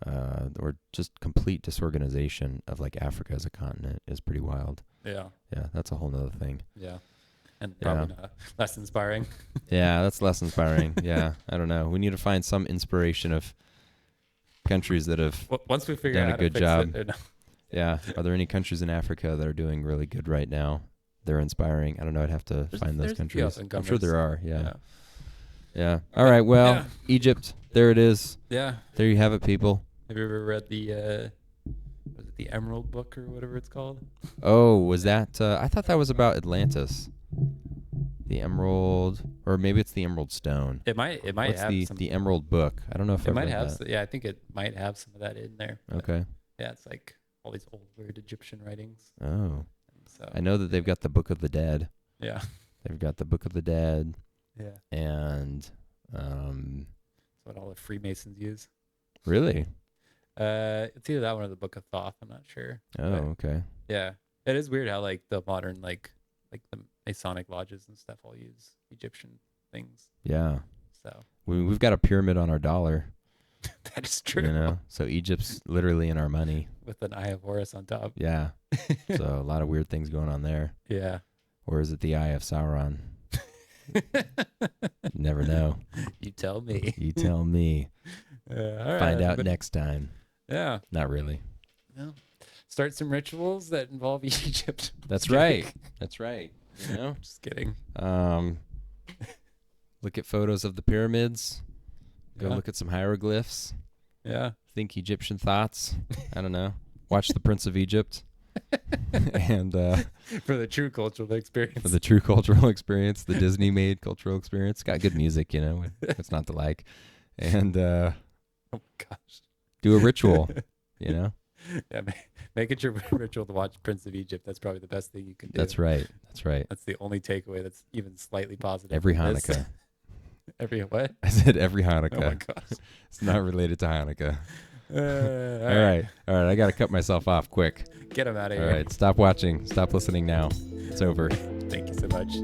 or just complete disorganization of like Africa as a continent is pretty wild. Yeah, That's a whole nother thing. and probably not less inspiring. Yeah, that's less inspiring. Yeah, I don't know. We need to find some inspiration of countries that have Once we figure done out a how good to fix job. it, Yeah. Are there any countries in Africa that are doing really good right now? They're inspiring. I don't know. I'd have to find those there's a few countries. I'm sure up-and-comers. there are. Yeah. yeah, Yeah. All right. Well, Yeah. Egypt. There it is. yeah. There you have it, people. Have you ever read the was it the Emerald Book or whatever it's called? Oh, was that? I thought that was about Atlantis. The Emerald, or maybe it's the Emerald Stone. It might What's have the some. the Emerald Book? I don't know if It I've might read have. that. Yeah, I think it might have some of that in there. but Okay. Yeah, it's like all these old weird Egyptian writings. Oh, So I know that they've got the Book of the Dead. yeah, They've got the Book of the Dead, yeah. and That's what all the Freemasons use. really. It's either that one or the Book of Thoth. I'm not sure. Oh, But, okay. yeah, it is weird how like the modern like the Masonic lodges and stuff all use Egyptian things. Yeah. So We've got a pyramid on our dollar, that is true. So Egypt's literally in our money. With an Eye of Horus on top. Yeah. So a lot of weird things going on there. Yeah. Or is it the Eye of Sauron? Never know. You tell me. You tell me. All right, Find out but- next time. Yeah. Not really. No. Start some rituals that involve Egypt. That's right. That's right. You know? Just kidding. Look at photos of the pyramids. Go Yeah. look at some hieroglyphs. Yeah. Think Egyptian thoughts. I don't know. Watch The Prince of Egypt. And For the true cultural experience. for the true cultural experience, the Disney-made cultural experience. Got good music, you know. It's not to like. And Oh my gosh. do a ritual, you know. Yeah, make it your ritual to watch Prince of Egypt. That's probably the best thing you can do. That's right. That's right. That's the only takeaway that's even slightly positive. Every from this. Hanukkah. Every what? I said every Oh my Hanukkah. gosh. It's not related to Hanukkah. All All right. All right. I got to cut myself off quick. Get him out of All here. right. Stop watching. Stop listening now. It's over. Thank you so much.